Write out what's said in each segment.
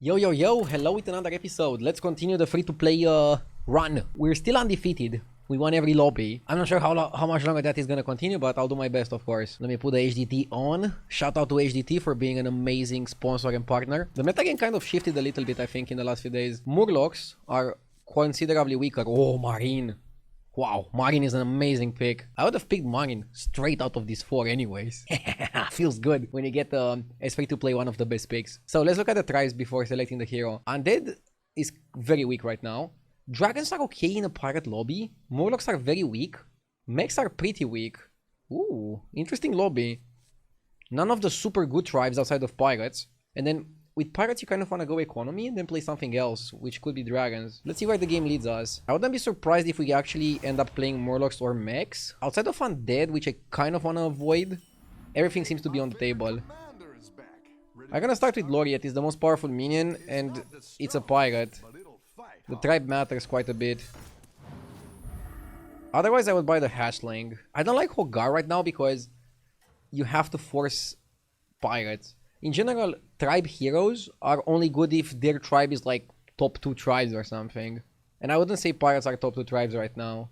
Yo, yo, yo, hello with another episode. Let's continue the free-to-play run. We're still undefeated. We won every lobby. I'm not sure how much longer that is gonna continue, but I'll do my best, of course. Let me put the HDT on. Shout out to HDT for being an amazing sponsor and partner. The metagame kind of shifted a little bit, I think, in the last few days. Murlocs are considerably weaker. Oh, Marine. Wow, Marine is an amazing pick. I would have picked Marine straight out of these four anyways. Feels good when you get as free to play one of the best picks. So let's look at the tribes before selecting the hero. Undead is very weak right now. Dragons are okay in a pirate lobby. Murlocs are very weak. Mechs are pretty weak. Ooh, interesting lobby. None of the super good tribes outside of pirates. And then with pirates, you kind of want to go economy and then play something else, which could be dragons. Let's see where the game leads us. I wouldn't be surprised if we actually end up playing Murlocs or Mechs. Outside of Undead, which I kind of want to avoid, everything seems to be on the table. I'm gonna start with Laureate. It's the most powerful minion, and it's a pirate. The tribe matters quite a bit. Otherwise, I would buy the Hatchling. I don't like Hogar right now because you have to force pirates. In general, tribe heroes are only good if their tribe is like top 2 tribes or something. And I wouldn't say pirates are top 2 tribes right now.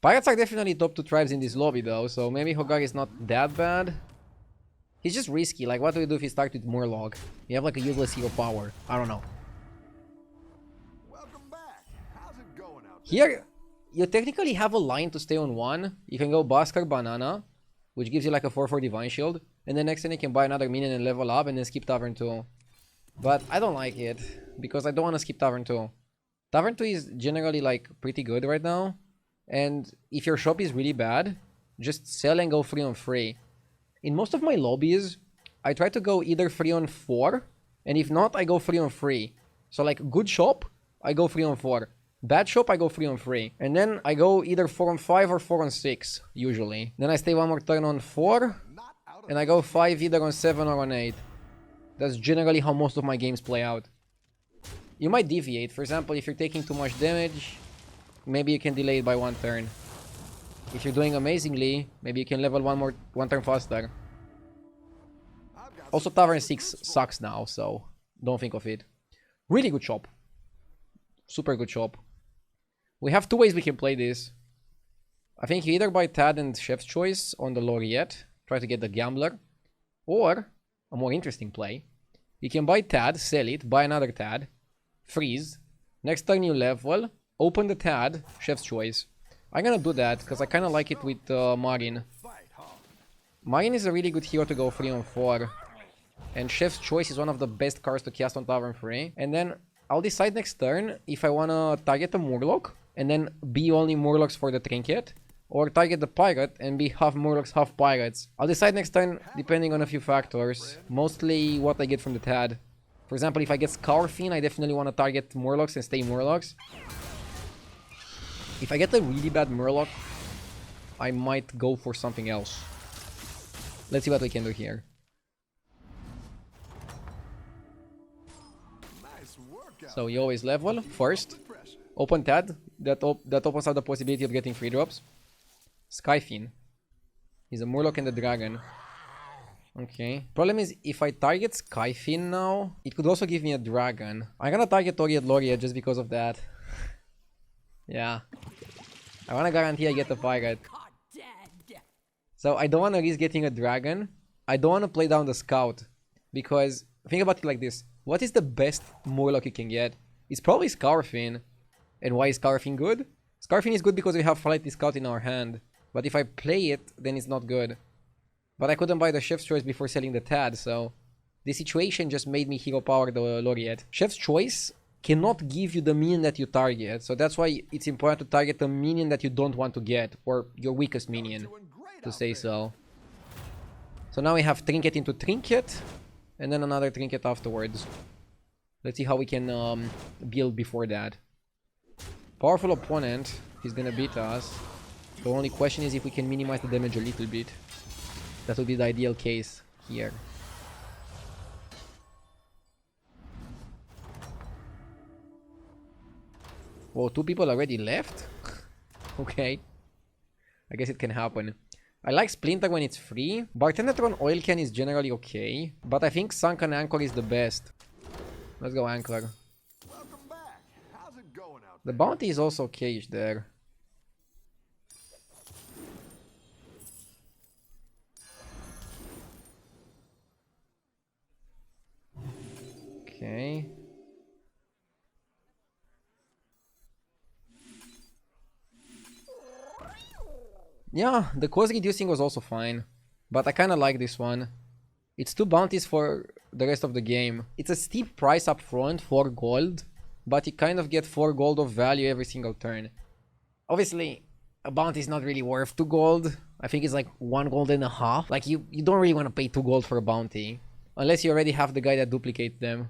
Pirates are definitely top 2 tribes in this lobby though, so maybe Hogar is not that bad. He's just risky. Like, what do we do if he starts with Murloc? You have like a useless hero power. I don't know. Welcome back. How's it going out Here, you technically have a line to stay on one. You can go Basker Banana, which gives you like a 4/4 Divine Shield. And then next turn you can buy another minion and level up and then skip Tavern 2. But I don't like it, because I don't want to skip Tavern 2. Tavern 2 is generally like pretty good right now. And if your shop is really bad, just sell and go 3 on 3. In most of my lobbies, I try to go either 3 on 4, and if not, I go 3 on 3. So like good shop, I go 3 on 4. Bad shop, I go 3 on 3. And then I go either 4 on 5 or 4 on 6, usually. Then I stay one more turn on 4, and I go 5 either on 7 or on 8. That's generally how most of my games play out. You might deviate. For example, if you're taking too much damage, maybe you can delay it by 1 turn. If you're doing amazingly, maybe you can level one turn faster. Also, Tavern 6 sucks now, so don't think of it. Really good shop. Super good shop. We have 2 ways we can play this. I think you either buy Tad and Chef's Choice on the Laureate, try to get the Gambler, or a more interesting play. You can buy Tad, sell it, buy another Tad, freeze, next turn you level, open the Tad, Chef's Choice. I'm gonna do that because I kind of like it with Marine. Marine is a really good hero to go 3 on 4. And Chef's Choice is one of the best cards to cast on Tavern 3. And then I'll decide next turn if I want to target a Murloc and then be only Murlocs for the Trinket, or target the Pirate and be half Murlocs, half Pirates. I'll decide next turn depending on a few factors. Mostly what I get from the Tad. For example, if I get Scourfin, I definitely want to target Murlocs and stay Murlocs. If I get a really bad Murloc, I might go for something else. Let's see what we can do here. So you always level first. Open Tad. That opens up the possibility of getting free drops. Skyfin. He's a Murloc and a Dragon. Okay. Problem is, if I target Skyfin now, it could also give me a Dragon. I'm gonna target Laureate just because of that. Yeah. I wanna guarantee I get a Pirate. So I don't wanna risk getting a Dragon. I don't wanna play down the Scout. Because, think about it like this. What is the best Murloc you can get? It's probably Scourfin. And why is Scourfin good? Scourfin is good because we have Flighty Scout in our hand. But if I play it, then it's not good. But I couldn't buy the Chef's Choice before selling the Tad, so the situation just made me hero power the Laureate. Chef's Choice cannot give you the minion that you target, so that's why it's important to target the minion that you don't want to get, or your weakest minion, to say so. So now we have Trinket into Trinket, and then another Trinket afterwards. Let's see how we can build before that. Powerful opponent, he's gonna beat us. The only question is if we can minimize the damage a little bit. That would be the ideal case here. Whoa, 2 people already left? Okay. I guess it can happen. I like Splinter when it's free. Bartender on Oil Can is generally okay. But I think Sunken Anchor is the best. Let's go Anchor. Welcome back. How's it going out The there? bounty is also caged there. Okay. Yeah, the cost reducing was also fine. But I kinda like this one. It's 2 bounties for the rest of the game. It's a steep price up front, 4 gold. But you kind of get 4 gold of value every single turn. Obviously, a bounty is not really worth 2 gold. I think it's like 1 gold and a half. Like, you don't really want to pay 2 gold for a bounty. Unless you already have the guy that duplicates them.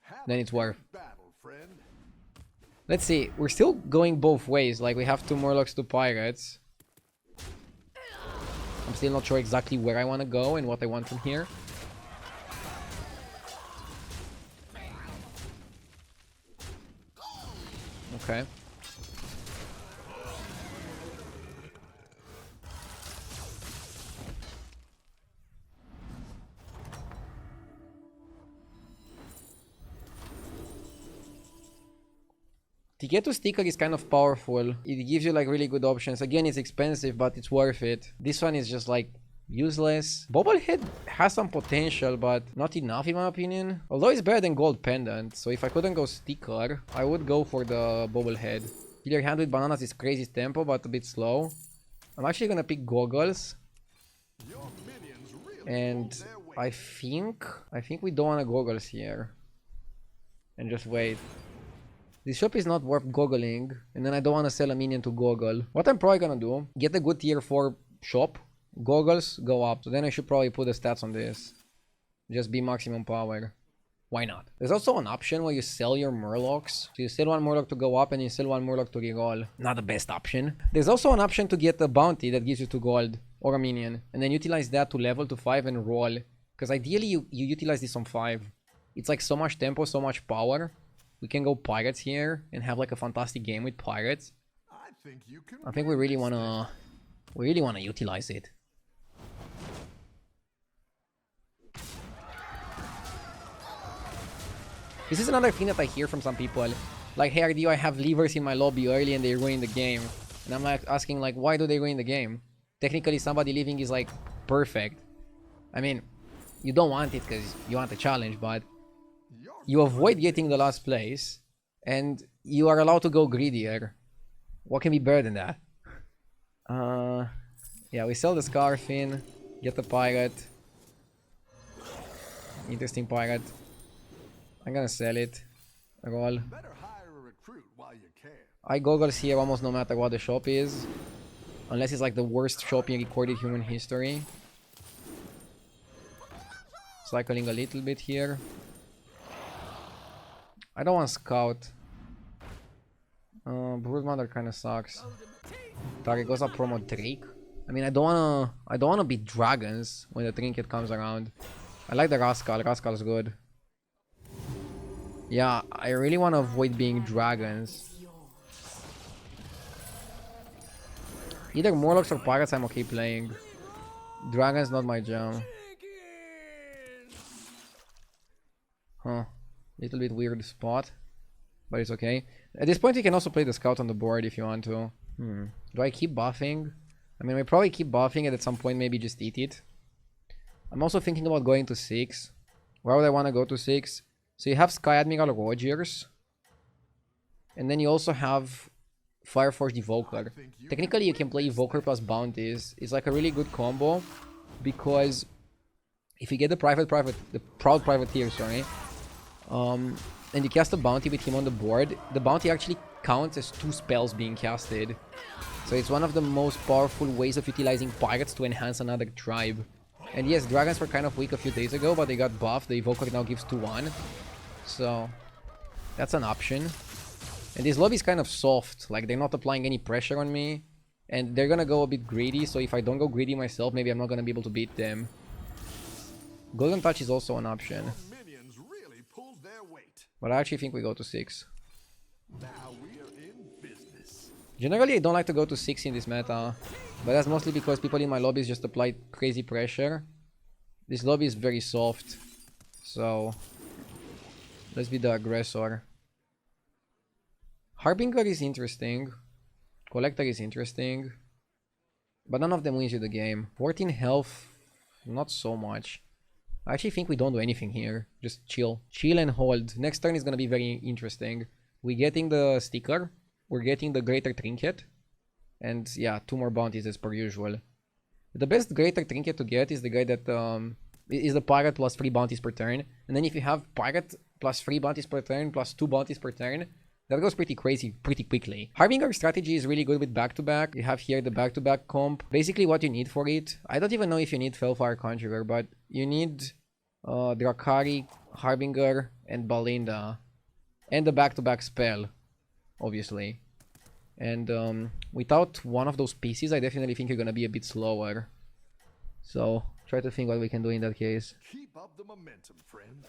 Have Then a it's worth. good battle, friend. Let's see. We're still going both ways. Like, we have 2 Murlocs, 2 Pirates. I'm still not sure exactly where I want to go and what I want from here. Okay. To get to Sticker is kind of powerful. It gives you like really good options. Again, it's expensive, but it's worth it. This one is just like useless. Bobblehead has some potential, but not enough in my opinion. Although it's better than Gold Pendant, so if I couldn't go Sticker, I would go for the Bobblehead. Killer Hand with Bananas is crazy tempo, but a bit slow. I'm actually gonna pick Goggles. Your minions really And pulled their weight. I think we don't want to Goggles here. And just wait. This shop is not worth goggling, and then I don't want to sell a minion to goggle. What I'm probably gonna do, get a good tier 4 shop, goggles go up. So then I should probably put the stats on this. Just be maximum power. Why not? There's also an option where you sell your Murlocs. So you sell one Murloc to go up and you sell one Murloc to reroll. Not the best option. There's also an option to get a bounty that gives you 2 gold or a minion. And then utilize that to level to 5 and roll. Because ideally you utilize this on 5. It's like so much tempo, so much power. We can go Pirates here and have like a fantastic game with Pirates. I think we really wanna utilize it. This is another thing that I hear from some people. Like, hey RDO, I have levers in my lobby early and they ruin the game. And I'm like asking like, why do they ruin the game? Technically somebody leaving is like perfect. I mean, you don't want it because you want a challenge, but you avoid getting the last place, and you are allowed to go greedier. What can be better than that? Yeah, we sell the Scarfin, get the Pirate. Interesting Pirate. I'm gonna sell it. Roll. I goggles here almost no matter what the shop is. Unless it's like the worst shop in recorded human history. Cycling a little bit here. I don't want Scout. Broodmother kind of sucks. Target goes up promo Drake. I mean, I don't wanna beat dragons when the trinket comes around. I like the Rascal. Rascal's good. Yeah, I really want to avoid being dragons. Either Morlocks or Pirates I'm okay playing. Dragons not my jam. Huh. Little bit weird spot. But it's okay. At this point you can also play the Scout on the board if you want to. Do I keep buffing? I mean, I probably keep buffing and at some point maybe just eat it. I'm also thinking about going to 6. Where would I want to go to 6? So you have Sky Admiral Rogers. And then you also have Fireforged Evoker. Technically you can play Evoker plus Bounties. It's like a really good combo. Because if you get the Proud Privateer, sorry. And you cast a bounty with him on the board, the bounty actually counts as 2 spells being casted. So it's one of the most powerful ways of utilizing pirates to enhance another tribe. And yes, dragons were kind of weak a few days ago, but they got buffed. The evoker now gives 2-1. So that's an option. And this lobby is kind of soft, like they're not applying any pressure on me. And they're gonna go a bit greedy, so if I don't go greedy myself, maybe I'm not gonna be able to beat them. Golden Touch is also an option. But I actually think we go to 6. Now we are in business. Generally, I don't like to go to 6 in this meta. But that's mostly because people in my lobbies just apply crazy pressure. This lobby is very soft. So Let's be the aggressor. Harbinger is interesting. Collector is interesting. But none of them wins you the game. 14 health, not so much. I actually think we don't do anything here. Just chill. Chill and hold. Next turn is gonna be very interesting. We're getting the sticker. We're getting the greater trinket. And yeah, 2 more bounties as per usual. The best greater trinket to get is the guy that is the pirate plus 3 bounties per turn. And then if you have pirate plus 3 bounties per turn plus 2 bounties per turn, that goes pretty crazy pretty quickly. Harbinger strategy is really good with back-to-back. You have here the back-to-back comp. Basically what you need for it, I don't even know if you need Felfire Conjurer, but you need Drakari, Harbinger, and Balinda. And the back-to-back spell, obviously. And without one of those pieces, I definitely think you're gonna be a bit slower. So, try to think what we can do in that case. Keep up the momentum, friend.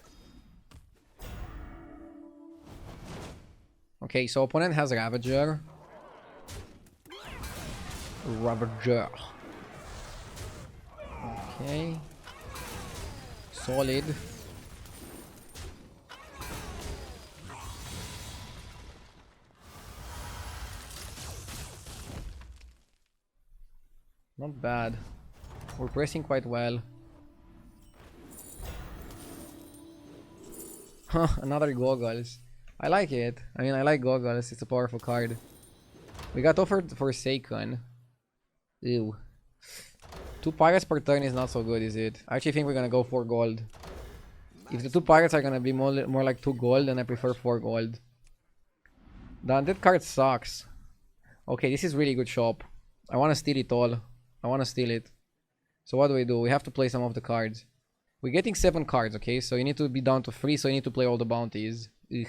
Okay, so opponent has Ravager. Ravager. Okay. Solid. Not bad. We're pressing quite well. Huh, another Goggles. I like it. I mean, I like Goggles. It's a powerful card. We got offered Forsaken. Ew. 2 pirates per turn is not so good, is it? I actually think we're gonna go 4 gold. If the 2 pirates are gonna be more like 2 gold, then I prefer 4 gold. The Undead card sucks. Okay, this is really good shop. I wanna steal it all. I wanna steal it. So what do? We have to play some of the cards. We're getting 7 cards, okay? So you need to be down to 3, so you need to play all the bounties. Ugh.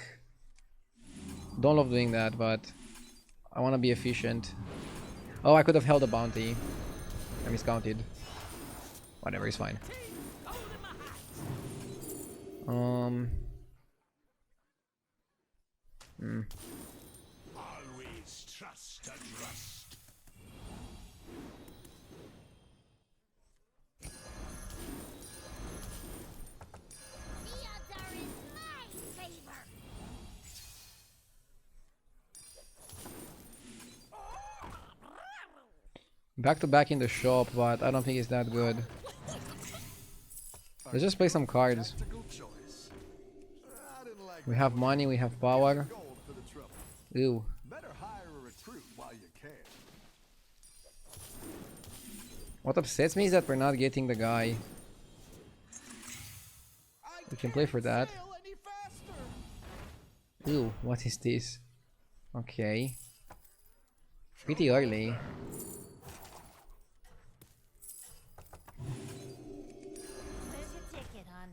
Don't love doing that, but I want to be efficient. Oh, I could have held a bounty. I miscounted. Whatever, it's fine. Always trust and trust. The odds are in my favor. Back to back in the shop, but I don't think it's that good. Let's just play some cards. Tactical choice. I didn't like We have money, we have power. gold for the trouble. Ew. Better hire a recruit while you can. What upsets me is that we're not getting the guy. We can play for that. Sail any faster. Ew, what is this? Okay. Pretty early. Where's your ticket, hon?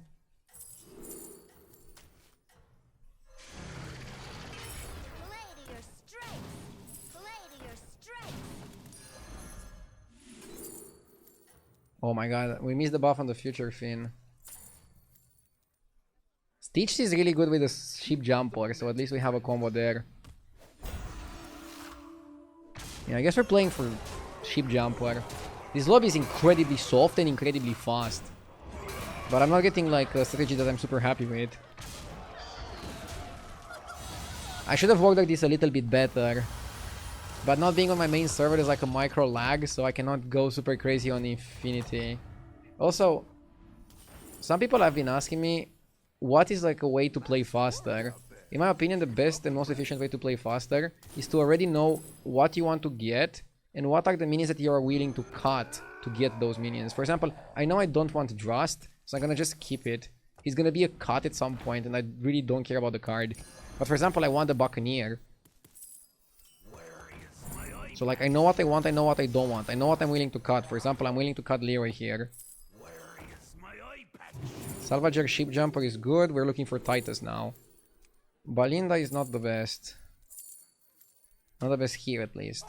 Play to your strengths. Play to your strengths. Oh my god, we missed the buff on the future Finn. Stitched is really good with the ship jumper, so at least we have a combo there. Yeah, I guess we're playing for ship jumper. This lobby is incredibly soft and incredibly fast. But I'm not getting like a strategy that I'm super happy with. I should have worked like this a little bit better. But not being on my main server is like a micro lag, so I cannot go super crazy on Infinity. Also, some people have been asking me, what is like a way to play faster? In my opinion, the best and most efficient way to play faster is to already know what you want to get and what are the minions that you are willing to cut to get those minions. For example, I know I don't want Drast, so I'm gonna just keep it. He's gonna be a cut at some point and I really don't care about the card. But for example, I want the Buccaneer. So like I know what I want, I know what I don't want. I know what I'm willing to cut. For example, I'm willing to cut Leroy here. Salvager Ship Jumper is good. We're looking for Titus now. Balinda is not the best. Not the best here at least.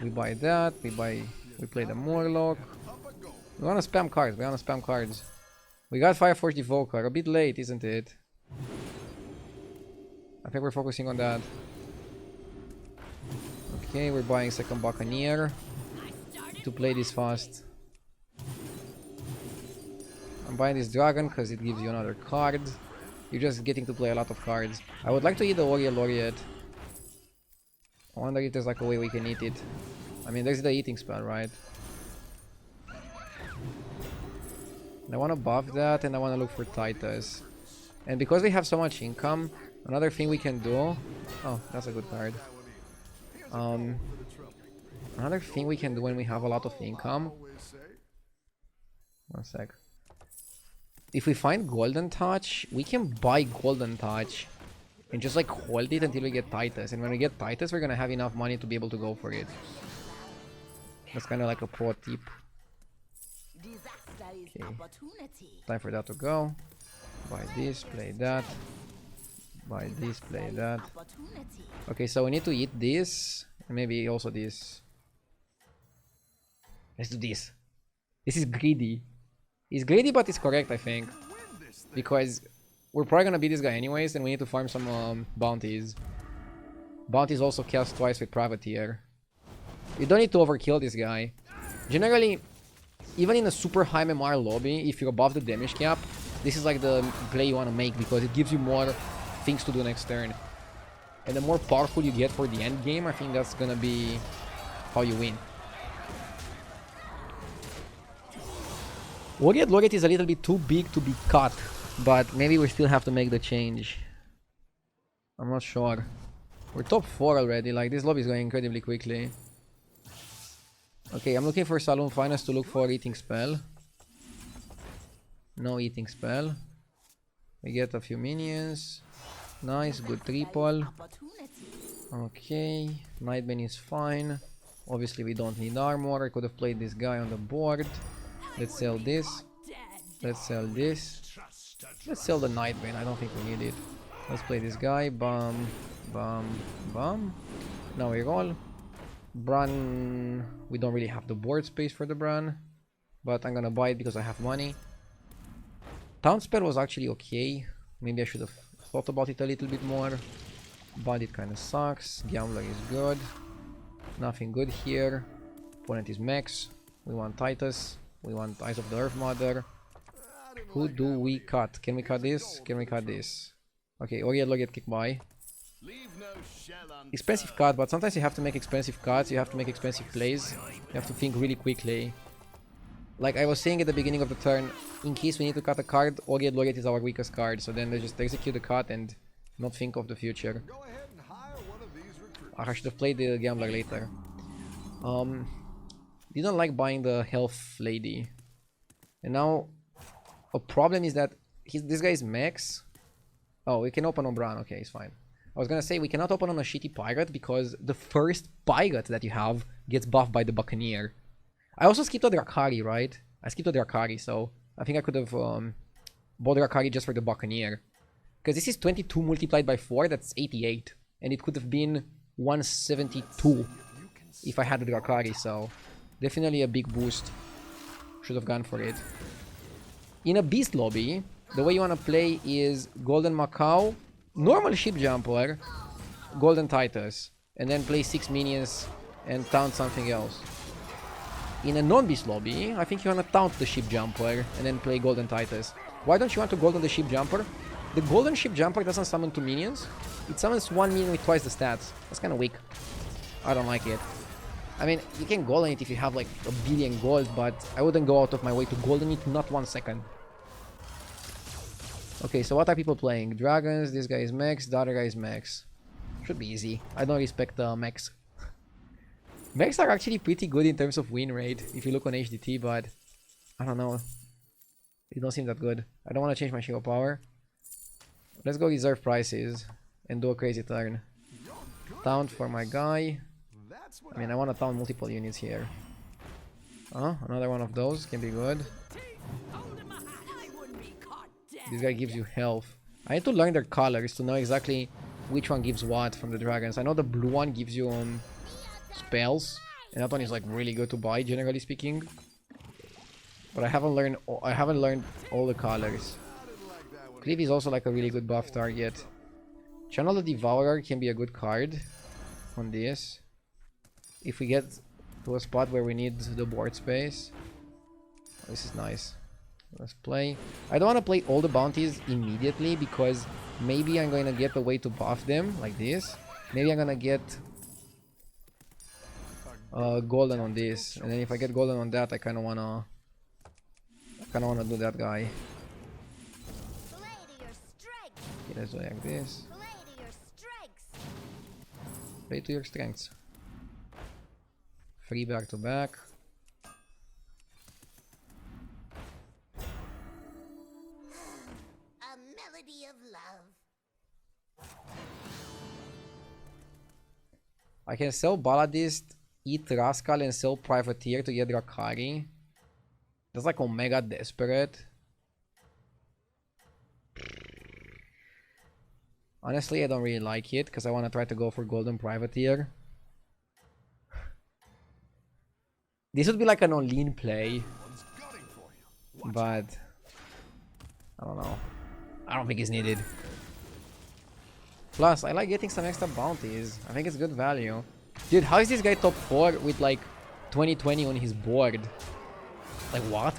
We buy that. We play the Murloc. We wanna spam cards. We wanna spam cards. We got Fireforge Evoker. A bit late, isn't it? I think we're focusing on that. Okay, we're buying second Buccaneer to play this fast. I'm buying this dragon because it gives you another card. You're just getting to play a lot of cards. I would like to eat the Oriel Laureate. I wonder if there's like a way we can eat it. I mean, there's the eating spell, right? And I want to buff that, and I want to look for Titus. And because we have so much income, another thing we can do... Oh, that's a good card. Another thing we can do when we have a lot of income... One sec. If we find Golden Touch, we can buy Golden Touch and just like hold it until we get Titus. And when we get Titus, we're gonna have enough money to be able to go for it. That's kind of like a pro tip. Okay. Time for that to go. Buy this, play that. Buy this, play that. Okay, so we need to eat this. And maybe also this. Let's do this. This is greedy. It's greedy, but it's correct, I think. Because we're probably gonna beat this guy anyways, and we need to farm some bounties. Bounties also cast twice with Privateer. You don't need to overkill this guy. Generally, even in a super high MMR lobby, if you're above the damage cap, this is like the play you want to make because it gives you more things to do next turn. And the more powerful you get for the end game, I think that's gonna be how you win. Laureate is a little bit too big to be cut, but maybe we still have to make the change. I'm not sure. We're top 4 already, like this lobby is going incredibly quickly. Okay, I'm looking for Saloon Finance to look for Eating Spell. No Eating Spell. We get a few minions. Nice, good triple. Okay, Nightbane is fine. Obviously we don't need armor, I could have played this guy on the board. Let's sell this. Let's sell this. Let's sell the Nightbane. I don't think we need it. Let's play this guy. Bum, bum, bum. Now we roll. Bran. We don't really have the board space for the Bran. But I'm gonna buy it because I have money. Town spell was actually okay. Maybe I should have thought about it a little bit more. Bandit kinda sucks. Gambler is good. Nothing good here. Opponent is Max. We want Titus. We want Eyes of the Earth Mother. Who do we cut? Can we cut this? Can we cut this? Okay, Oriel get kicked by. Expensive cut, but sometimes you have to make expensive cuts, you have to make expensive plays. You have to think really quickly. Like I was saying at the beginning of the turn, in case we need to cut a card, Oriel is our weakest card. So then they just execute the cut and not think of the future. I should have played the Gambler later. Didn't like buying the health lady. And now a problem is that this guy is max. Oh, we can open on Bran. Okay, it's fine. I was gonna say we cannot open on a shitty pirate because the first pirate that you have gets buffed by the Buccaneer. I also skipped the Drakari, right? I skipped the Drakari, so I think I could have bought Drakari just for the Buccaneer. Because this is 22 multiplied by 4, that's 88. And it could have been 172 if I had the Drakari, so definitely a big boost. Should have gone for it. In a Beast lobby, the way you want to play is Golden Macau, normal Ship Jumper, Golden Titus, and then play 6 minions and taunt something else. In a non-Beast lobby, I think you want to taunt the Ship Jumper and then play Golden Titus. Why don't you want to Golden the Ship Jumper? The Golden Ship Jumper doesn't summon 2 minions. It summons 1 minion with twice the stats. That's kind of weak. I don't like it. I mean, you can golden it if you have like a billion gold, but I wouldn't go out of my way to golden it, not 1 second. Okay, so what are people playing? Dragons, this guy is max, the other guy is max. Should be easy. I don't respect max. Max are actually pretty good in terms of win rate, if you look on HDT, but I don't know. It don't seem that good. I don't want to change my Shield Power. Let's go reserve prices and do a crazy turn. Taunt for my guy. I mean, I want to taunt multiple units here. Another one of those can be good. This guy gives you health. I need to learn their colors to know exactly which one gives what from the dragons. I know the blue one gives you spells, and that one is like really good to buy, generally speaking. But I haven't learned all the colors. Cleave is also like a really good buff target. Channel the Devourer can be a good card on this. If we get to a spot where we need the board space. Oh, this is nice. Let's play. I don't want to play all the bounties immediately because maybe I'm going to get a way to buff them like this. Maybe I'm going to get golden on this, and then if I get golden on that, I kind of want to do that guy. Play to your strengths. Okay, let's do it like this. Play to your strengths. Play to your strengths. 3 back to back. A melody of love. I can sell Baladist, eat Rascal, and sell Privateer to get Drakari. That's like Omega Desperate. Honestly, I don't really like it because I want to try to go for Golden Privateer. This would be like an all-in play, but I don't know. I don't think it's needed. Plus, I like getting some extra bounties. I think it's good value. Dude, how is this guy top 4 with like 2020 on his board? Like what?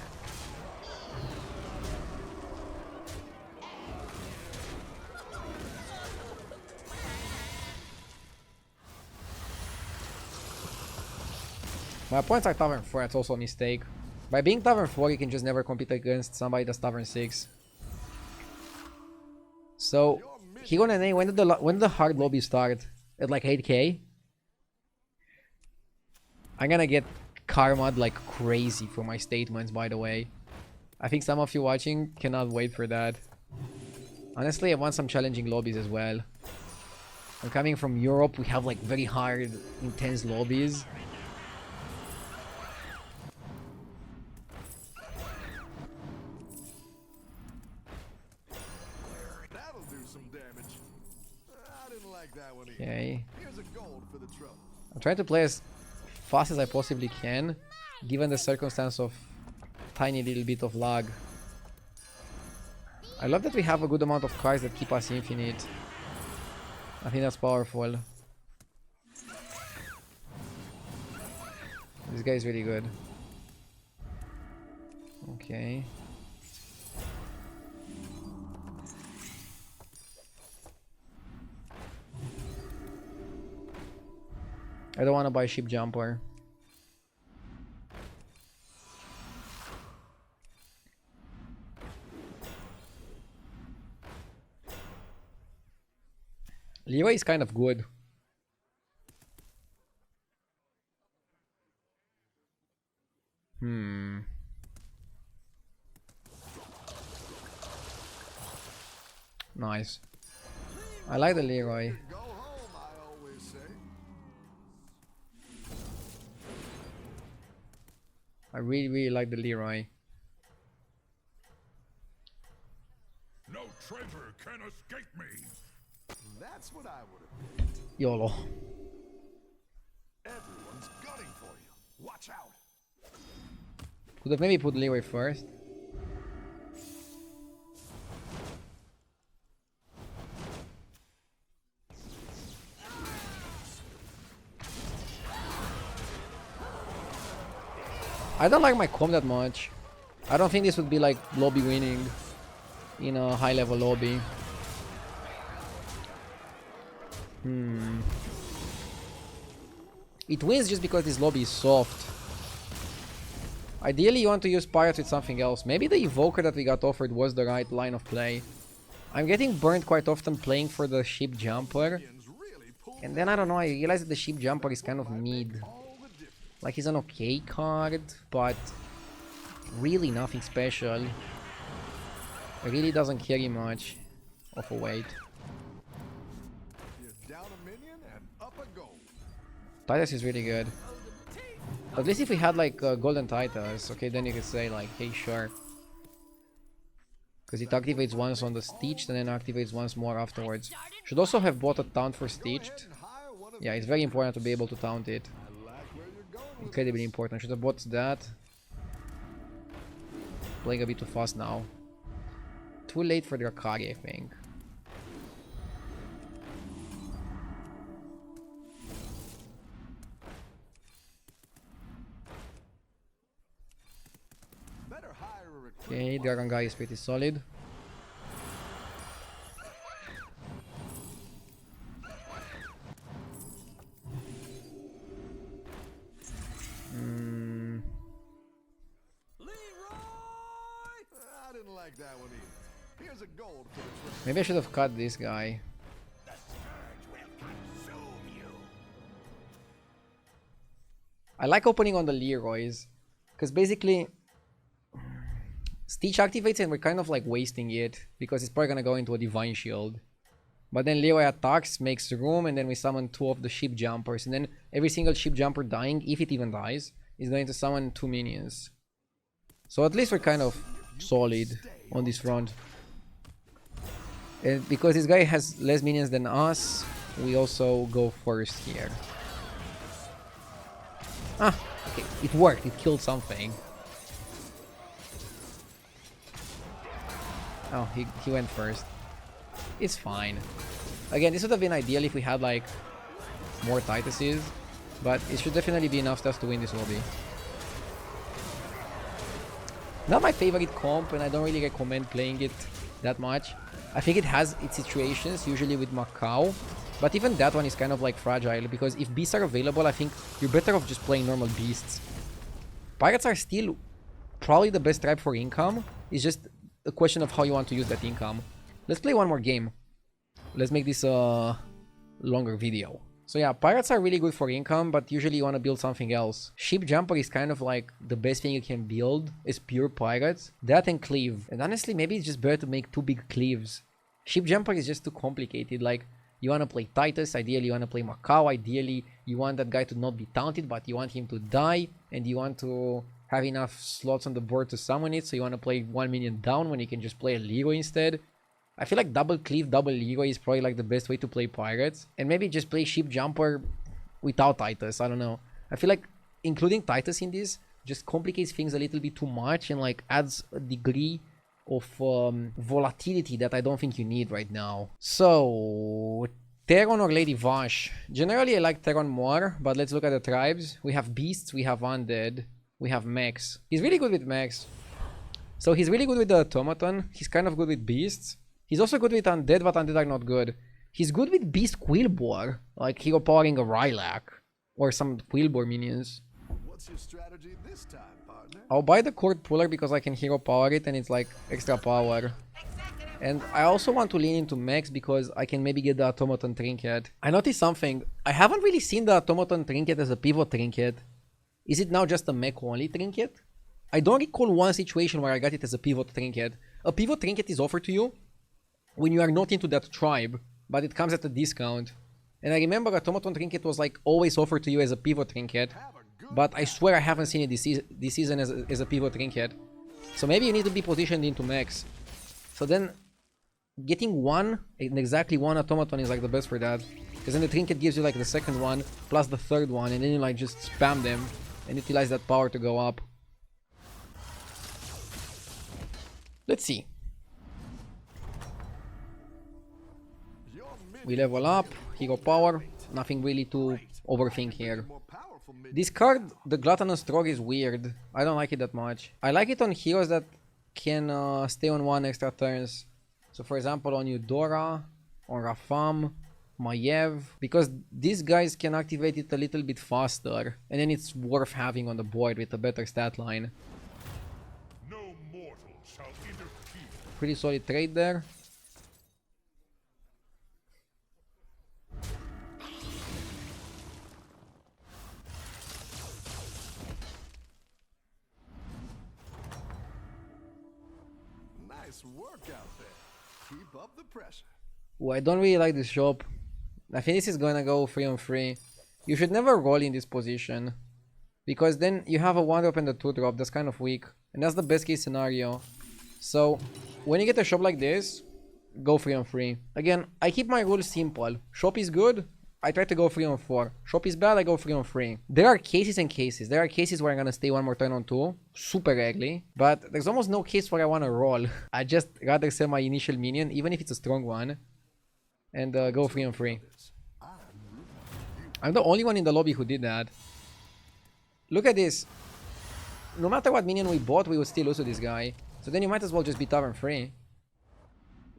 My points are Tavern 4, that's also a mistake. By being Tavern 4, you can just never compete against somebody that's Tavern 6. So, Hero Nene, when did the hard lobby start? At like 8k? I'm gonna get karma'd like crazy for my statements, by the way. I think some of you watching cannot wait for that. Honestly, I want some challenging lobbies as well. I'm coming from Europe, we have like very hard, intense lobbies. That'll do some damage. I didn't like that one either. Okay. Here's a gold for the trouble. I'm trying to play as fast as I possibly can, given the circumstance of tiny little bit of lag. I love that we have a good amount of cards that keep us infinite. I think that's powerful. This guy is really good. Okay. I don't want to buy Ship Jumper. Leroy is kind of good. Nice. I like the Leroy. Go home, I always say. I really like the Leroy. No traitor can escape me. That's what I would have picked. YOLO. Everyone's gunning for you. Watch out. Could have maybe put Leroy first. I don't like my comp that much. I don't think this would be like lobby winning in a high level lobby. It wins just because this lobby is soft. Ideally you want to use Pirates with something else. Maybe the Evoker that we got offered was the right line of play. I'm getting burnt quite often playing for the Ship Jumper. And then I don't know, I realize that the Ship Jumper is kind of mid. Like he's an okay card, but really nothing special. It really doesn't carry much of a weight. You're down a minion and up a gold. Titus is really good. At least if we had like Golden Titus, okay, then you could say like, hey, sure. Because it activates once on the Stitched and then activates once more afterwards. Should also have bought a taunt for Stitched. Yeah, it's very important to be able to taunt it. Incredibly important. Should have bought that. Playing a bit too fast now. Too late for Drakari, I think. Better hire a Okay, Dragon guy is pretty solid. I didn't like that one either. Here's a gold for the trip. Maybe I should have cut this guy. I like opening on the Leroys, because basically Stitch activates and we're kind of like wasting it, because it's probably gonna go into a Divine Shield. But then Leroy attacks, makes room, and then we summon 2 of the Ship Jumpers, and then every single Ship Jumper dying, if it even dies, is going to summon 2 minions. So at least we're kind of solid on this front. And because this guy has less minions than us, we also go first here. Ah, okay, it worked, it killed something. Oh, he went first. It's fine. Again, this would have been ideal if we had like more Tituses, but it should definitely be enough stuff to win this lobby. Not my favorite comp, and I don't really recommend playing it that much. I think it has its situations, usually with Macau, but even that one is kind of like fragile, because if beasts are available, I think you're better off just playing normal beasts. Pirates are still probably the best tribe for income. It's just a question of how you want to use that income. Let's play one more game. Let's make this a longer video. So yeah, pirates are really good for income, but usually you want to build something else. Ship Jumper is kind of like the best thing you can build is pure pirates. That and cleave. And honestly, maybe it's just better to make 2 big cleaves. Ship Jumper is just too complicated. Like, you want to play Titus, ideally you want to play Macau, ideally you want that guy to not be taunted, but you want him to die, and you want to have enough slots on the board to summon it, so you want to play 1 minion down when you can just play a Leroy instead. I feel like double cleave, double Leroy is probably like the best way to play pirates. And maybe just play Ship Jumper without Titus, I don't know. I feel like including Titus in this just complicates things a little bit too much and like adds a degree of volatility that I don't think you need right now. So, Terran or Lady Vash? Generally I like Terran more, but let's look at the tribes. We have Beasts, we have Undead, we have Mechs. He's really good with Mechs. So he's really good with the Automaton, he's kind of good with Beasts. He's also good with Undead, but Undead are not good. He's good with Beast Quillbore, like hero powering a Rylac, or some Quillbore minions. What's your strategy this time, partner? I'll buy the Court Puller because I can hero power it and it's like extra power. And I also want to lean into mechs because I can maybe get the Automaton Trinket. I noticed something. I haven't really seen the Automaton Trinket as a pivot trinket. Is it now just a mech only trinket? I don't recall one situation where I got it as a pivot trinket. A pivot trinket is offered to you when you are not into that tribe, but it comes at a discount. And I remember Automaton Trinket was like always offered to you as a pivot trinket, but I swear I haven't seen it this season as a pivot trinket. So maybe you need to be positioned into mechs. So then getting one, and exactly one Automaton is like the best for that. Because then the trinket gives you like the second one, plus the third one, and then you like just spam them and utilize that power to go up. Let's see. We level up, hero power, nothing really to overthink here. This card, the Gluttonous Trog, is weird. I don't like it that much. I like it on heroes that can stay on 1 extra turns. So for example on Eudora, on Rafam, Maiev, because these guys can activate it a little bit faster, and then it's worth having on the board with a better stat line. No mortal shall interfere. Pretty solid trade there. Nice work out there. Keep up the pressure. Oh, I don't really like this shop. I think this is gonna go 3 on 3. You should never roll in this position, because then you have a 1-drop and a 2-drop. That's kind of weak, and that's the best case scenario. So when you get a shop like this, go 3 on 3. Again, I keep my rules simple. Shop is good, I try to go 3 on 4. Shop is bad, I go 3 on 3. There are cases and cases. There are cases where I'm gonna stay 1 more turn on 2, super rarely, but there's almost no case where I wanna roll. I just rather sell my initial minion, even if it's a strong one, and go 3 on 3. I'm the only one in the lobby who did that. Look at this. No matter what minion we bought, we would still lose to this guy. So then you might as well just be tavern free.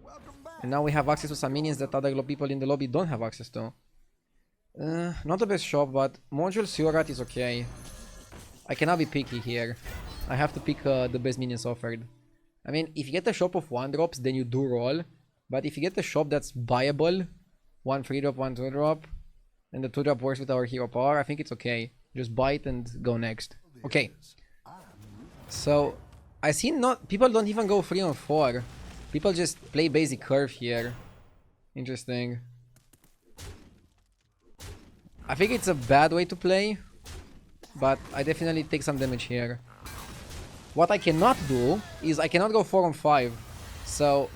Welcome back. And now we have access to some minions that other people in the lobby don't have access to. Not the best shop, but Module Surat is okay. I cannot be picky here. I have to pick the best minions offered. I mean, if you get a shop of 1-drops, then you do roll. But if you get a shop that's buyable, 1 3-drop, 1 2-drop, and the 2-drop works with our hero power, I think it's okay. Just buy it and go next. Okay. So, I see not people don't even go 3 on 4. People just play basic curve here. Interesting. I think it's a bad way to play, but I definitely take some damage here. What I cannot do is I cannot go 4 on 5. So,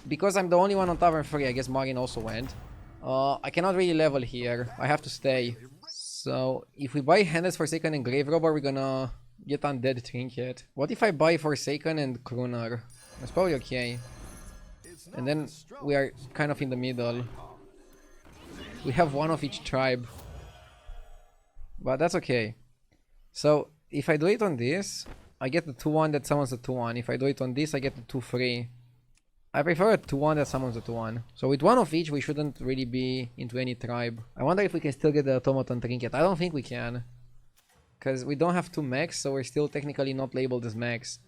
because I'm the only one on Tavern 3, I guess Marin also went. I cannot really level here. I have to stay. So, if we buy Handless Forsaken and Grave Robber, we're gonna get Undead Trinket. What if I buy Forsaken and Kruner? That's probably okay. And then we are kind of in the middle. We have one of each tribe. But that's okay. So, if I do it on this, I get the 2-1 that summons the 2-1. If I do it on this, I get the 2-3. I prefer a 2-1 that summons the 2-1. So with one of each, we shouldn't really be into any tribe. I wonder if we can still get the Automaton Trinket. I don't think we can. Because we don't have 2 mechs, so we're still technically not labeled as mechs.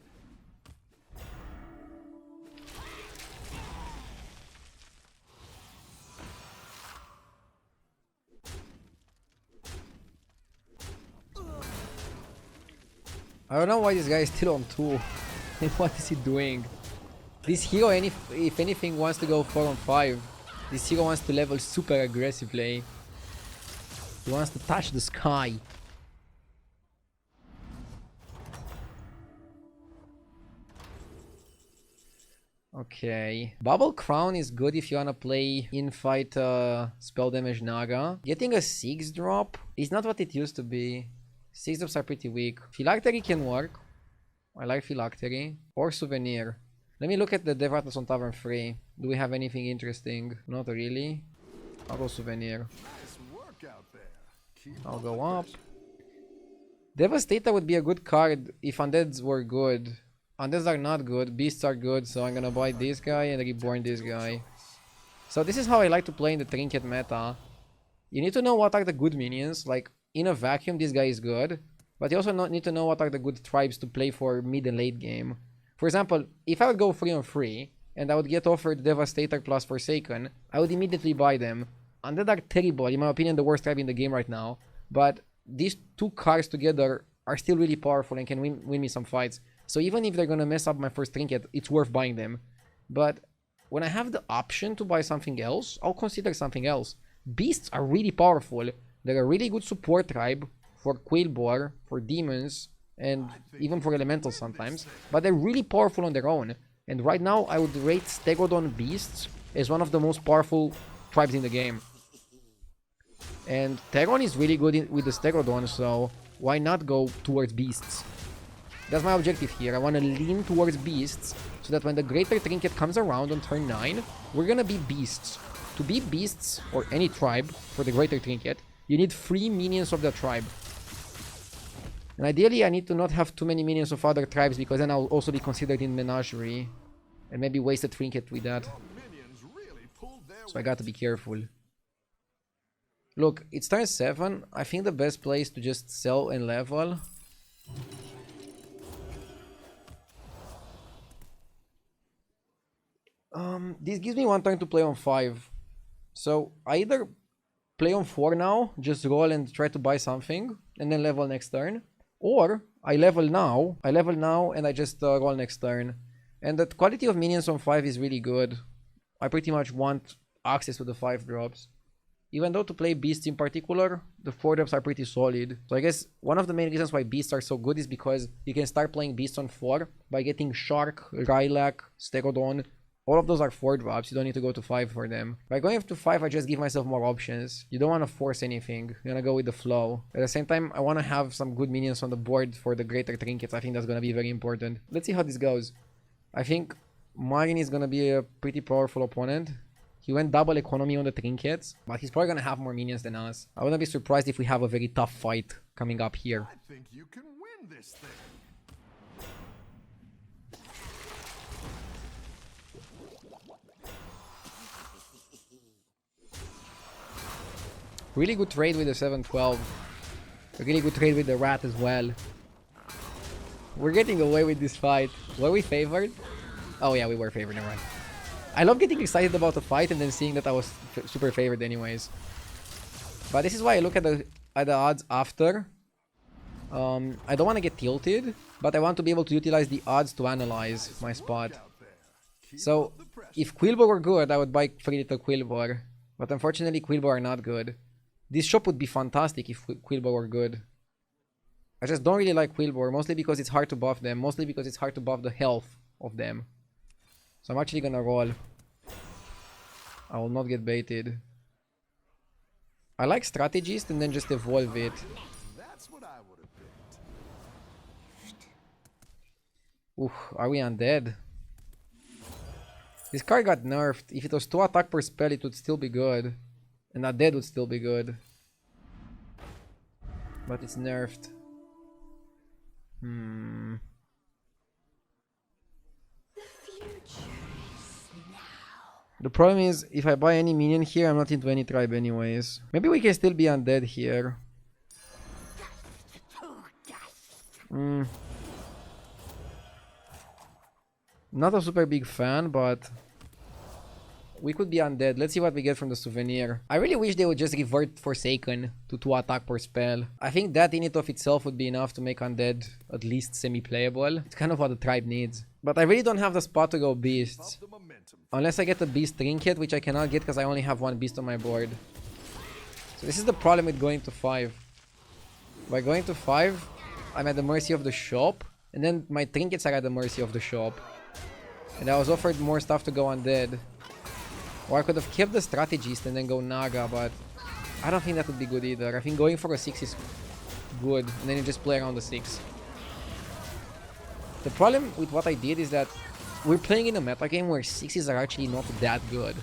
I don't know why this guy is still on 2. And what is he doing? This hero, if anything, wants to go 4 on 5. This hero wants to level super aggressively. He wants to touch the sky. Okay. Bubble Crown is good if you wanna play in-fight spell damage Naga. Getting a 6-drop is not what it used to be. 6-drops are pretty weak. Phylactery can work. I like Phylactery. Or Souvenir. Let me look at the dev atlas on Tavern 3. Do we have anything interesting? Not really. I'll go Souvenir. Nice work out there. Keep I'll up go the up. pressure. Devastator would be a good card if Undeads were good. Undeads are not good. Beasts are good, so I'm gonna buy this guy and reborn this guy. So this is how I like to play in the Trinket meta. You need to know what are the good minions. Like, in a vacuum, this guy is good. But you also need to know what are the good tribes to play for mid and late game. For example, if I would go 3 on 3, and I would get offered Devastator plus Forsaken, I would immediately buy them. Undead are terrible, in my opinion, the worst tribe in the game right now. But these 2 cards together are still really powerful and can win me some fights. So even if they're gonna mess up my first trinket, it's worth buying them. But when I have the option to buy something else, I'll consider something else. Beasts are really powerful. They're a really good support tribe for Quailboar, for demons, and even for elementals sometimes. But they're really powerful on their own. And right now, I would rate Stegodon Beasts as one of the most powerful tribes in the game. And Terron is really good with the Stegodon, so why not go towards Beasts? That's my objective here. I want to lean towards Beasts, so that when the Greater Trinket comes around on turn 9, we're gonna be Beasts. To be Beasts, or any tribe, for the Greater Trinket, you need 3 minions of the tribe. And ideally, I need to not have too many minions of other tribes, because then I'll also be considered in Menagerie. And maybe waste a trinket with that. Minions really pulled their So I got to be careful. Look, it's turn 7. I think the best play is to just sell and level. This gives me 1 turn to play on 5. So I either play on 4 now, just roll and try to buy something, and then level next turn. Or I level now and I just roll next turn. And the quality of minions on 5 is really good. I pretty much want access to the 5 drops. Even though to play Beasts in particular, the 4 drops are pretty solid. So I guess one of the main reasons why Beasts are so good is because you can start playing Beasts on 4 by getting Shark, Rylak, Stegodon. All of those are 4 drops, you don't need to go to 5 for them. By going up to 5, I just give myself more options. You don't want to force anything, you want to go with the flow. At the same time, I want to have some good minions on the board for the Greater Trinkets. I think that's going to be very important. Let's see how this goes. I think Marin is going to be a pretty powerful opponent. He went double economy on the Trinkets, but he's probably going to have more minions than us. I wouldn't be surprised if we have a very tough fight coming up here. I think you can win this thing. Really good trade with the 712. A really good trade with the rat as well. We're getting away with this fight. Were we favored? Oh yeah, we were favored, never mind. I love getting excited about a fight and then seeing that I was super favored anyways. But this is why I look at the odds after. I don't want to get tilted, but I want to be able to utilize the odds to analyze my spot. So, if Quillbore were good, I would buy 3 little Quillbore. But unfortunately, Quillbore are not good. This shop would be fantastic if Quillbore were good. I just don't really like Quillbore, mostly because it's hard to buff them, mostly because it's hard to buff the health of them. So I'm actually gonna roll. I will not get baited. I like Strategist and then just evolve it. That's what I would have picked. Oof, are we undead? This card got nerfed. If it was 2 attack per spell, it would still be good. And Undead would still be good. But it's nerfed. The problem is, if I buy any minion here, I'm not into any tribe anyways. Maybe we can still be undead here. Not a super big fan, but we could be undead. Let's see what we get from the souvenir. I really wish they would just revert Forsaken to 2 attack per spell. I think that in it of itself would be enough to make undead at least semi-playable. It's kind of what the tribe needs. But I really don't have the spot to go beasts. Unless I get the beast trinket, which I cannot get because I only have 1 beast on my board. So this is the problem with going to 5. By going to 5, I'm at the mercy of the shop. And then my trinkets are at the mercy of the shop. And I was offered more stuff to go undead. Or I could have kept the strategist and then go Naga, but I don't think that would be good either. I think going for a 6 is good, and then you just play around the 6. The problem with what I did is that we're playing in a metagame where 6s are actually not that good.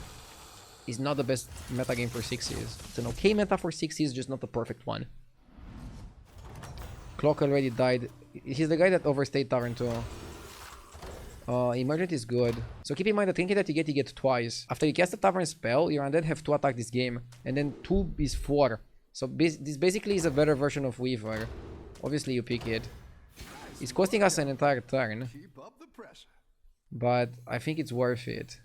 It's not the best metagame for 6s. It's an okay meta for 6s, just not the perfect one. Clock already died. He's the guy that overstayed Tavern too. Emergent is good. So keep in mind the trinket that you get twice. After you cast a Tavern spell, your undead have 2 attack this game. And then 2 is 4. So this basically is a better version of Weaver. Obviously you pick it. It's costing us an entire turn. But I think it's worth it.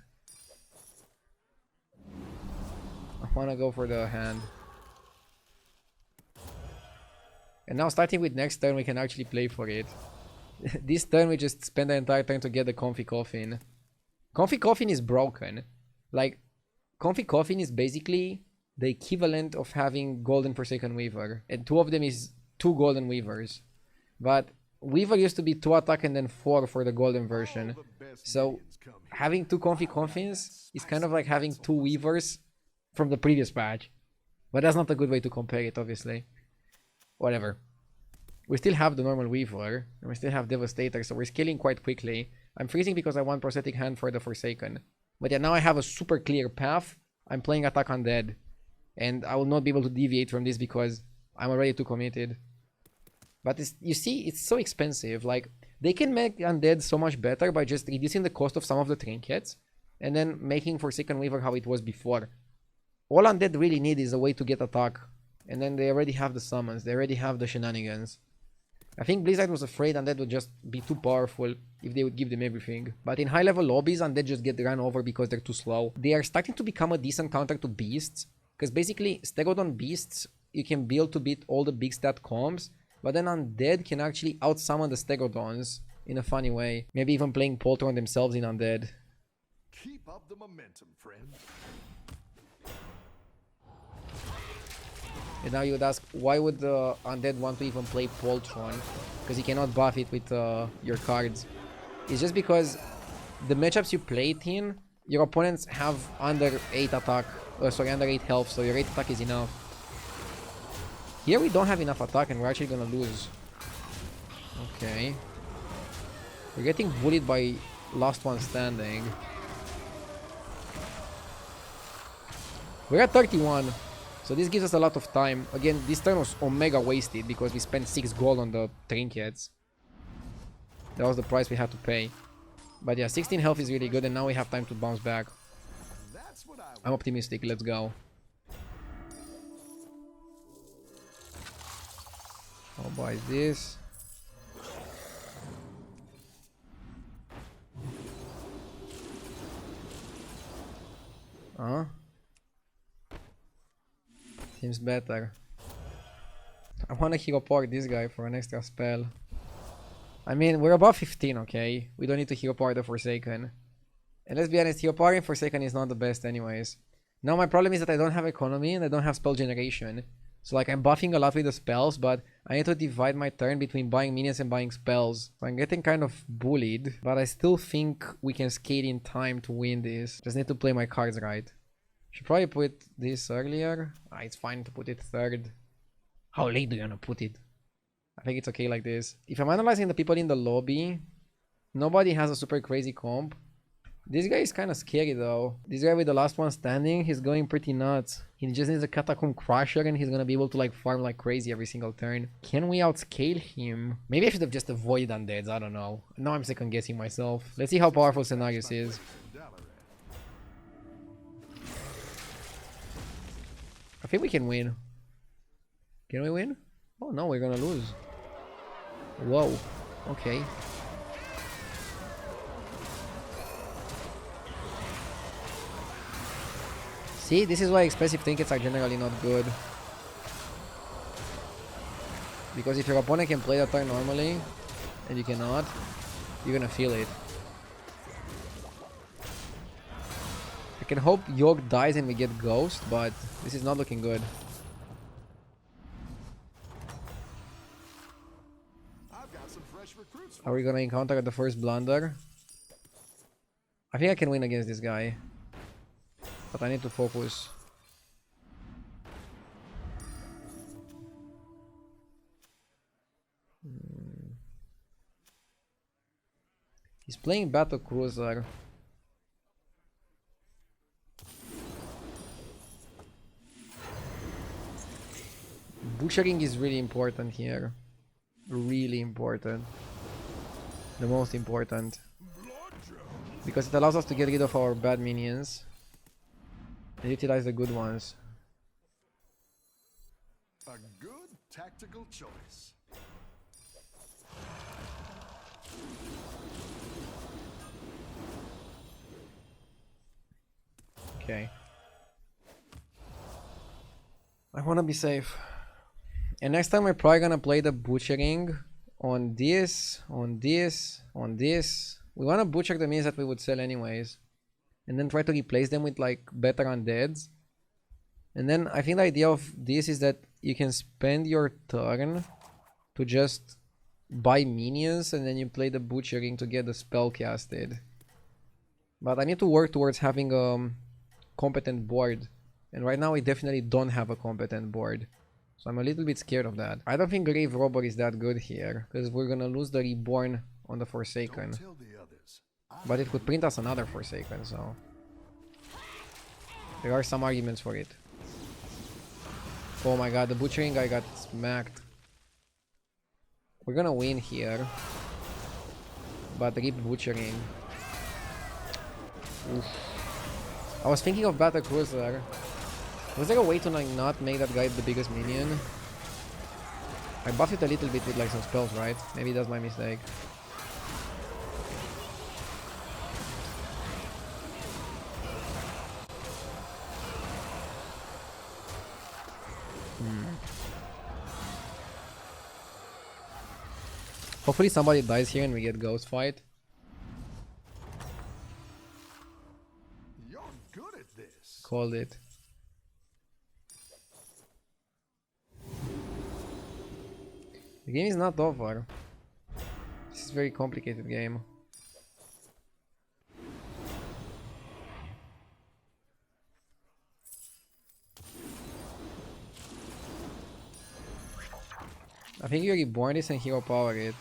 I wanna go for the hand. And now starting with next turn we can actually play for it. This turn we just spend the entire turn to get the Comfy Coffin. Comfy Coffin is broken. Like, Comfy Coffin is basically the equivalent of having Golden Forsaken Weaver. And 2 of them is 2 Golden Weavers. But Weaver used to be 2 attack and then 4 for the Golden version. So, having 2 Comfy Coffins is kind of like having 2 Weavers from the previous patch. But that's not a good way to compare it, obviously. Whatever. We still have the normal Weaver, and we still have Devastator, so we're scaling quite quickly. I'm freezing because I want Prosthetic Hand for the Forsaken. But yeah, now I have a super clear path. I'm playing Attack Undead. And I will not be able to deviate from this because I'm already too committed. But you see, it's so expensive. Like, they can make Undead so much better by just reducing the cost of some of the trinkets. And then making Forsaken Weaver how it was before. All Undead really need is a way to get attack. And then they already have the summons. They already have the shenanigans. I think Blizzard was afraid Undead would just be too powerful if they would give them everything. But in high level lobbies, Undead just get run over because they're too slow. They are starting to become a decent counter to Beasts. Because basically, Stegodon Beasts, you can build to beat all the big stat combs. But then Undead can actually outsummon the Stegodons in a funny way. Maybe even playing Poltron themselves in Undead. Keep up the momentum, friend. And now you would ask, why would the Undead want to even play Poltron? Because you cannot buff it with your cards. It's just because the matchups you play it in, your opponents have under 8 attack. Under 8 health, so your 8 attack is enough. Here we don't have enough attack and we're actually gonna lose. Okay. We're getting bullied by last one standing. We're at 31. So this gives us a lot of time. Again, this turn was omega wasted because we spent 6 gold on the trinkets. That was the price we had to pay. But yeah, 16 health is really good and now we have time to bounce back. I'm optimistic, let's go. I'll buy this. Seems better. I wanna hero power this guy for an extra spell. I mean, we're above 15, okay? We don't need to hero power the Forsaken. And let's be honest, hero powering Forsaken is not the best anyways. Now my problem is that I don't have economy and I don't have spell generation. So like I'm buffing a lot with the spells, but I need to divide my turn between buying minions and buying spells. So I'm getting kind of bullied, but I still think we can skate in time to win this. Just need to play my cards right. Should probably put this earlier. It's fine to put it third. How late do you wanna put it? I think it's okay like this. If I'm analyzing the people in the lobby, nobody has a super crazy comp. This guy is kind of scary though. This guy with the last one standing, he's going pretty nuts. He just needs a Catacomb Crusher and he's gonna be able to like farm like crazy every single turn. Can we outscale him? Maybe I should have just avoided Undeads, I don't know. Now I'm second guessing myself. Let's see how powerful Scenarios is. I think we can win. Can we win? Oh no, we're gonna lose. Whoa. Okay. See, this is why expensive trinkets are generally not good. Because if your opponent can play that turn normally, and you cannot, you're gonna feel it. I can hope York dies and we get Ghost, but this is not looking good. Are we gonna encounter the first blunder? I think I can win against this guy. But I need to focus. He's playing Battle Cruiser. Butchering is really important here. Really important. The most important. Because it allows us to get rid of our bad minions. And utilize the good ones. A good tactical choice. Okay. I wanna be safe. And next time we're probably gonna play the butchering on this, on this, on this. We wanna butcher the minions that we would sell anyways. And then try to replace them with like better undeads. And then I think the idea of this is that you can spend your turn to just buy minions and then you play the butchering to get the spell casted. But I need to work towards having a competent board. And right now we definitely don't have a competent board. So I'm a little bit scared of that. I don't think Grave Robber is that good here. Because we're gonna lose the Reborn on the Forsaken. But it could print us another Forsaken, so... There are some arguments for it. Oh my god, the butchering guy got smacked. We're gonna win here. But rip butchering. Oof. I was thinking of Battle Cruiser. Was there a way to like not make that guy the biggest minion? I buffed it a little bit with like some spells, right? Maybe that's my mistake. Hopefully somebody dies here and we get Ghost Fight. You're good at this. Called it. The game is not over. This is a very complicated game. I think you reborn this and hero power it.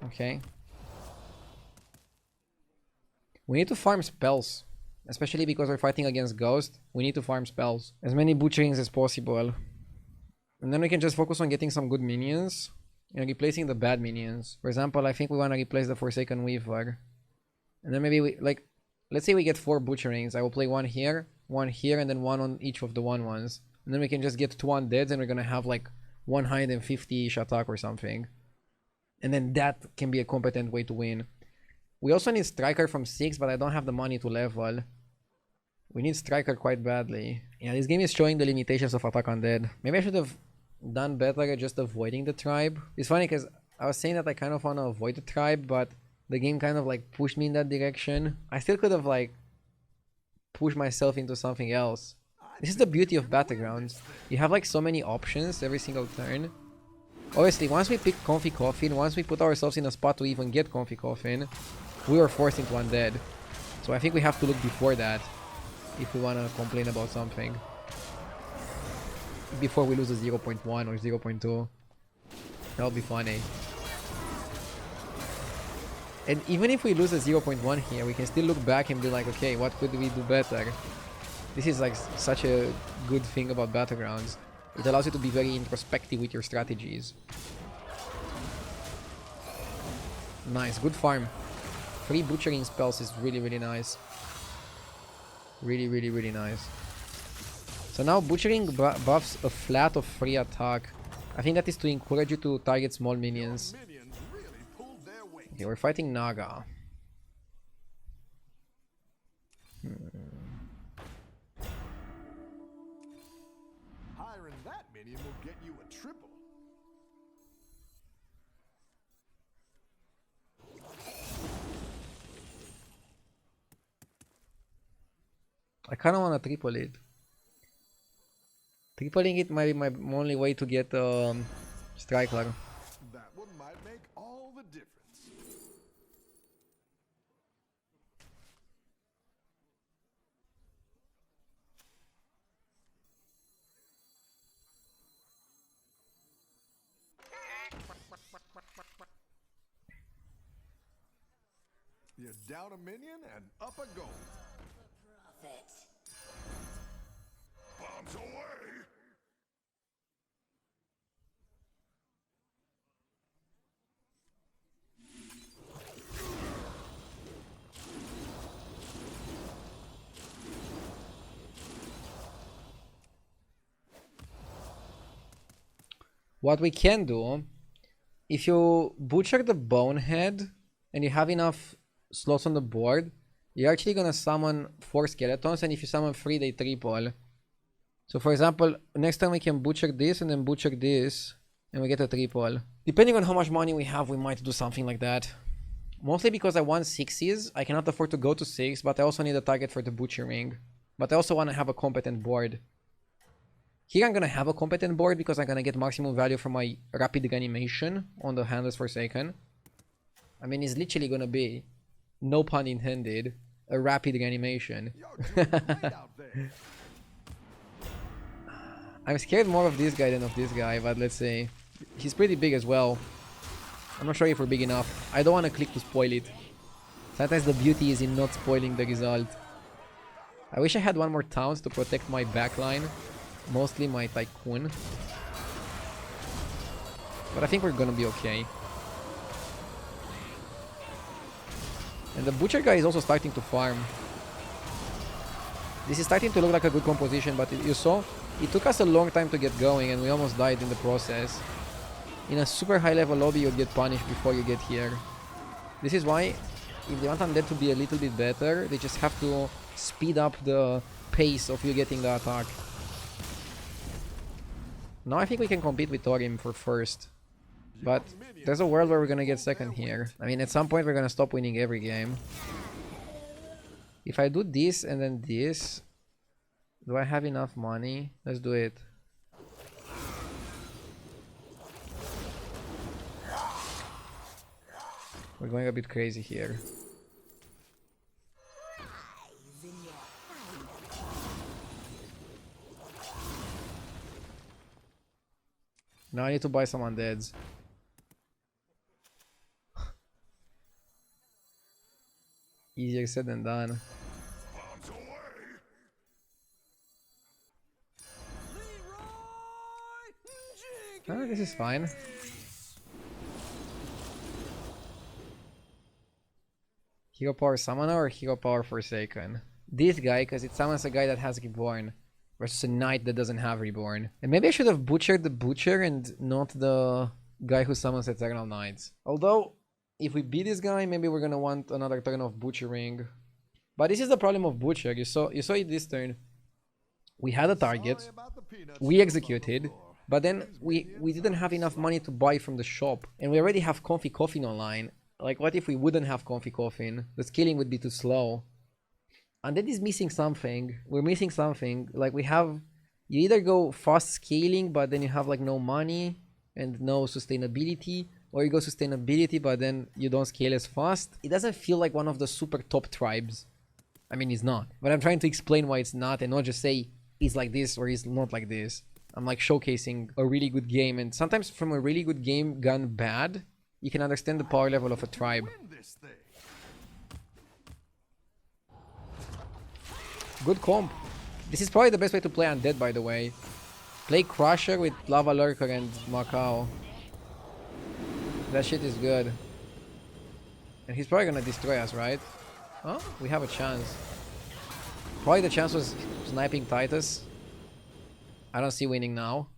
Okay. We need to farm spells. Especially because we're fighting against Ghost. We need to farm spells. As many butcherings as possible. And then we can just focus on getting some good minions. and replacing the bad minions. For example, I think we want to replace the Forsaken Weaver. And then maybe we, like, let's say we get 4 Butcherings. I will play one here, and then one on each of the 1/1s. And then we can just get 2 Undeads and we're gonna have like 150-ish attack or something. And then that can be a competent way to win. We also need Striker from 6, but I don't have the money to level. We need Striker quite badly. Yeah, this game is showing the limitations of Attack Undead. Maybe I should have done better at just avoiding the tribe. It's funny because I was saying that I kind of want to avoid the tribe, but the game kind of like pushed me in that direction. I still could have like pushed myself into something else. This is the beauty of Battlegrounds. You have like so many options every single turn. Obviously, once we pick Comfy Coffin, once we put ourselves in a spot to even get Comfy Coffin, we were forced into Undead. So I think we have to look before that if we want to complain about something. Before we lose a 0.1 or 0.2. That would be funny. And even if we lose a 0.1 here, we can still look back and be like, okay, what could we do better? This is like such a good thing about Battlegrounds. It allows you to be very introspective with your strategies. Nice, good farm. 3 butchering spells is really, really nice. Really, really, really nice. So now butchering buffs a flat of free attack. I think that is to encourage you to target small minions. Minions really pulled their weight. Okay, we're fighting Naga. Hiring that minion will get you a triple. I kind of want to triple it. Tripling it might be my only way to get Striker. That one might make all the difference. You're down a minion and up a goal. Bombs away! What we can do, if you butcher the Bonehead and you have enough slots on the board, you're actually gonna summon 4 skeletons, and if you summon 3, they triple. So for example, next time we can butcher this and then butcher this, and we get a triple. Depending on how much money we have, we might do something like that. Mostly because I want 6s, I cannot afford to go to 6, but I also need a target for the butchering. But I also want to have a competent board. Here I'm gonna have a competent board because I'm gonna get maximum value from my rapid reanimation on the Handless Forsaken. I mean, it's literally gonna be, no pun intended, a rapid reanimation. You're doing great out there. I'm scared more of this guy than of this guy, but let's see. He's pretty big as well. I'm not sure if we're big enough. I don't want to click to spoil it. Sometimes the beauty is in not spoiling the result. I wish I had one more taunt to protect my backline. Mostly my Tycoon. But I think we're gonna be okay. And the Butcher guy is also starting to farm. This is starting to look like a good composition, but you saw, it took us a long time to get going and we almost died in the process. In a super high level lobby, you'll get punished before you get here. This is why, if they want Undead to be a little bit better, they just have to speed up the pace of you getting the attack. Now I think we can compete with Thorim for first. But there's a world where we're gonna get second here. I mean, at some point we're gonna stop winning every game. If I do this and then this, do I have enough money? Let's do it. We're going a bit crazy here. Now I need to buy some undeads. Easier said than done. Ah, this is fine. Hero Power Summoner or Hero Power Forsaken? This guy, because it summons a guy that has Reborn versus a knight that doesn't have Reborn. And maybe I should have butchered the Butcher and not the guy who summons Eternal Knights. Although, if we beat this guy, maybe we're gonna want another turn of Butchering. But this is the problem of Butcher. You saw it this turn. We had a target, we executed, but then we didn't have enough money to buy from the shop. And we already have Comfy Coffin online. Like, what if we wouldn't have Comfy Coffin? The scaling would be too slow. Undead is missing something. We're missing something. Like, we have... You either go fast scaling, but then you have, like, no money and no sustainability. Or you go sustainability, but then you don't scale as fast. It doesn't feel like one of the super top tribes. I mean, it's not. But I'm trying to explain why it's not and not just say it's like this or it's not like this. I'm, like, showcasing a really good game. And sometimes from a really good game gone bad, you can understand the power level of a tribe. Good comp. This is probably the best way to play Undead, by the way. Play Crusher with Lava Lurker and Macau. That shit is good. And he's probably gonna destroy us, right? Oh, we have a chance. Probably the chance was sniping Titus. I don't see winning now.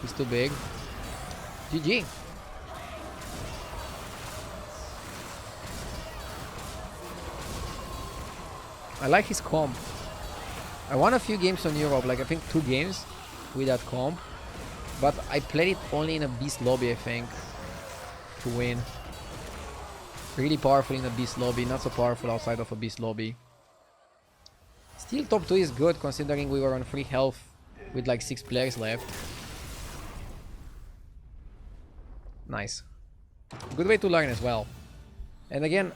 He's too big. GG. I like his comp. I won a few games on Europe, like I think 2 games with that comp. But I played it only in a beast lobby, I think, to win. Really powerful in a beast lobby, not so powerful outside of a beast lobby. Still top 2 is good considering we were on free health with like 6 players left. Nice. Good way to learn as well. And again,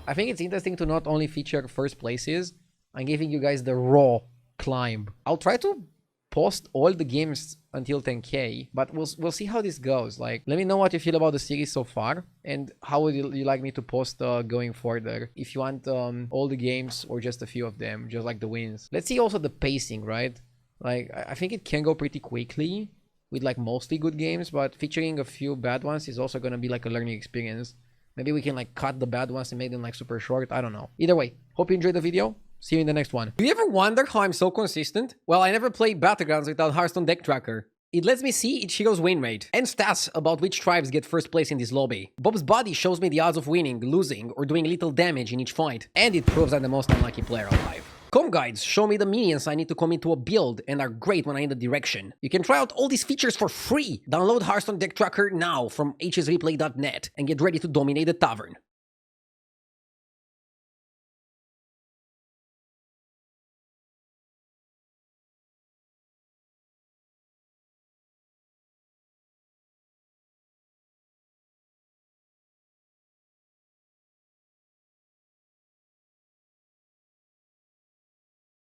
I think it's interesting to not only feature first places. I'm giving you guys the raw climb. I'll try to post all the games until 10k, but we'll see how this goes. Like, let me know what you feel about the series so far, and how would you like me to post going further. If you want all the games or just a few of them, just like the wins. Let's see also the pacing, right? Like, I think it can go pretty quickly with like mostly good games, but featuring a few bad ones is also gonna be like a learning experience. Maybe we can like cut the bad ones and make them like super short. I don't know. Either way, hope you enjoyed the video. See you in the next one. Do you ever wonder how I'm so consistent? Well, I never play Battlegrounds without Hearthstone Deck Tracker. It lets me see each hero's win rate and stats about which tribes get first place in this lobby. Bob's body shows me the odds of winning, losing, or doing little damage in each fight. And it proves I'm the most unlucky player alive. Com guides show me the minions I need to commit to a build and are great when I need a direction. You can try out all these features for free. Download Hearthstone Deck Tracker now from hsreplay.net and get ready to dominate the tavern.